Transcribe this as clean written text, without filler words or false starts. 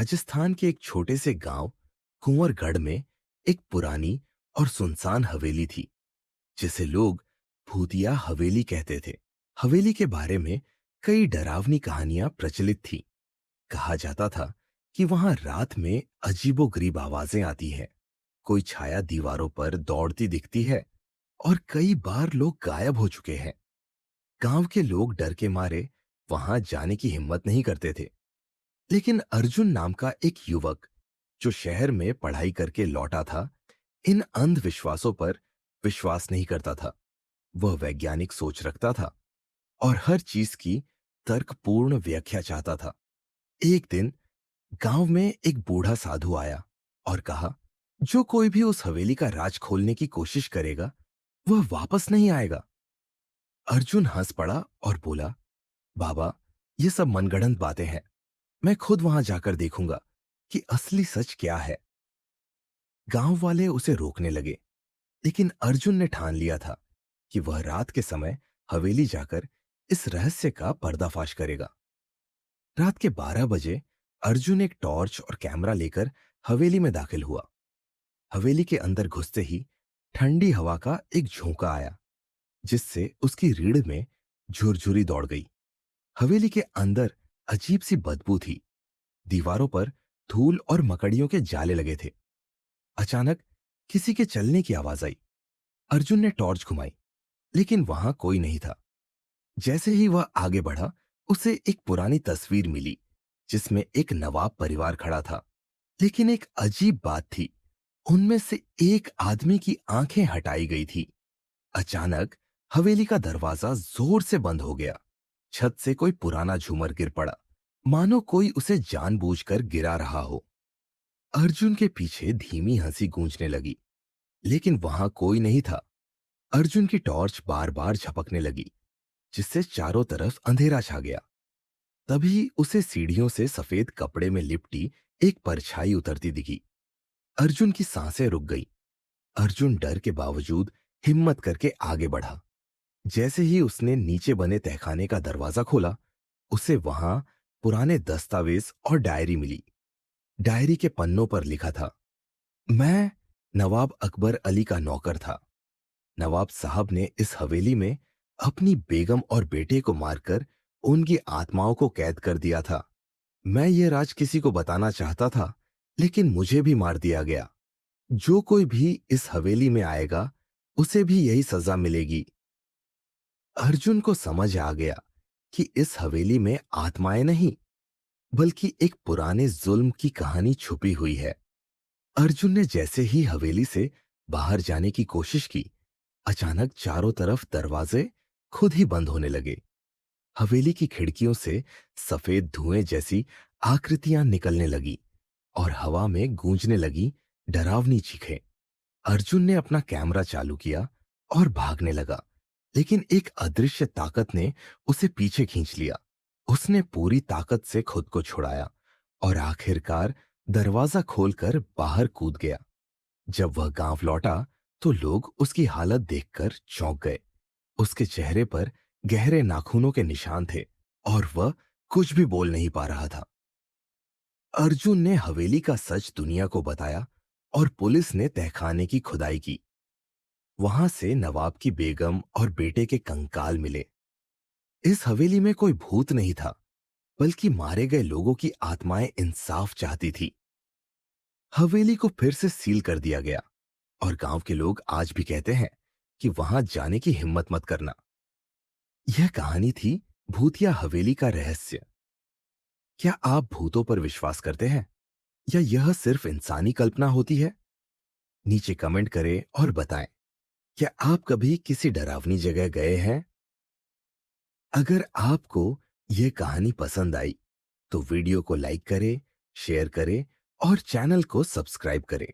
राजस्थान के एक छोटे से गांव कुंवरगढ़ में एक पुरानी और सुनसान हवेली थी जिसे लोग भूतिया हवेली कहते थे। हवेली के बारे में कई डरावनी कहानियां प्रचलित थी। कहा जाता था कि वहां रात में अजीबोगरीब आवाजें आती हैं, कोई छाया दीवारों पर दौड़ती दिखती है और कई बार लोग गायब हो चुके हैं। गांव के लोग डर के मारे वहां जाने की हिम्मत नहीं करते थे। लेकिन अर्जुन नाम का एक युवक जो शहर में पढ़ाई करके लौटा था, इन अंधविश्वासों पर विश्वास नहीं करता था। वह वैज्ञानिक सोच रखता था और हर चीज की तर्कपूर्ण व्याख्या चाहता था। एक दिन गांव में एक बूढ़ा साधु आया और कहा, जो कोई भी उस हवेली का राज खोलने की कोशिश करेगा वह वापस नहीं आएगा। अर्जुन हंस पड़ा और बोला, बाबा, ये सब मनगढ़ंत बातें हैं। मैं खुद वहां जाकर देखूंगा कि असली सच क्या है। गांव वाले उसे रोकने लगे, लेकिन अर्जुन ने ठान लिया था कि वह रात के समय हवेली जाकर इस रहस्य का पर्दाफाश करेगा। रात के 12 बजे अर्जुन एक टॉर्च और कैमरा लेकर हवेली में दाखिल हुआ। हवेली के अंदर घुसते ही ठंडी हवा का एक झोंका आया, जिससे उसकी रीढ़ में झुरझुरी दौड़ गई। हवेली के अंदर अजीब सी बदबू थी। दीवारों पर धूल और मकड़ियों के जाले लगे थे। अचानक किसी के चलने की आवाज आई। अर्जुन ने टॉर्च घुमाई, लेकिन वहां कोई नहीं था। जैसे ही वह आगे बढ़ा, उसे एक पुरानी तस्वीर मिली जिसमें एक नवाब परिवार खड़ा था। लेकिन एक अजीब बात थी, उनमें से एक आदमी की आंखें हटाई गई थी। अचानक हवेली का दरवाजा जोर से बंद हो गया। छत से कोई पुराना झूमर गिर पड़ा, मानो कोई उसे जानबूझकर गिरा रहा हो। अर्जुन के पीछे धीमी हंसी गूंजने लगी, लेकिन वहां कोई नहीं था। अर्जुन की टॉर्च बार बार झपकने लगी, जिससे चारों तरफ अंधेरा छा गया। तभी उसे सीढ़ियों से सफेद कपड़े में लिपटी एक परछाई उतरती दिखी। अर्जुन की सांसें रुक गई। अर्जुन डर के बावजूद हिम्मत करके आगे बढ़ा। जैसे ही उसने नीचे बने तहखाने का दरवाजा खोला, उसे वहां पुराने दस्तावेज और डायरी मिली। डायरी के पन्नों पर लिखा था, मैं नवाब अकबर अली का नौकर था। नवाब साहब ने इस हवेली में अपनी बेगम और बेटे को मारकर उनकी आत्माओं को कैद कर दिया था। मैं ये राज किसी को बताना चाहता था, लेकिन मुझे भी मार दिया गया। जो कोई भी इस हवेली में आएगा उसे भी यही सजा मिलेगी। अर्जुन को समझ आ गया कि इस हवेली में आत्माएं नहीं, बल्कि एक पुराने जुल्म की कहानी छुपी हुई है। अर्जुन ने जैसे ही हवेली से बाहर जाने की कोशिश की, अचानक चारों तरफ दरवाजे खुद ही बंद होने लगे। हवेली की खिड़कियों से सफेद धुएं जैसी आकृतियां निकलने लगी और हवा में गूंजने लगी डरावनी चीखें। अर्जुन ने अपना कैमरा चालू किया और भागने लगा, लेकिन एक अदृश्य ताकत ने उसे पीछे खींच लिया। उसने पूरी ताकत से खुद को छुड़ाया और आखिरकार दरवाजा खोलकर बाहर कूद गया। जब वह गांव लौटा तो लोग उसकी हालत देखकर चौंक गए। उसके चेहरे पर गहरे नाखूनों के निशान थे और वह कुछ भी बोल नहीं पा रहा था। अर्जुन ने हवेली का सच दुनिया को बताया और पुलिस ने तहखाने की खुदाई की। वहां से नवाब की बेगम और बेटे के कंकाल मिले। इस हवेली में कोई भूत नहीं था, बल्कि मारे गए लोगों की आत्माएं इंसाफ चाहती थी। हवेली को फिर से सील कर दिया गया और गांव के लोग आज भी कहते हैं कि वहां जाने की हिम्मत मत करना। यह कहानी थी भूतिया हवेली का रहस्य। क्या आप भूतों पर विश्वास करते हैं, या यह सिर्फ इंसानी कल्पना होती है? नीचे कमेंट करें और बताएं, क्या आप कभी किसी डरावनी जगह गए हैं? अगर आपको यह कहानी पसंद आई तो वीडियो को लाइक करें, शेयर करें और चैनल को सब्सक्राइब करें।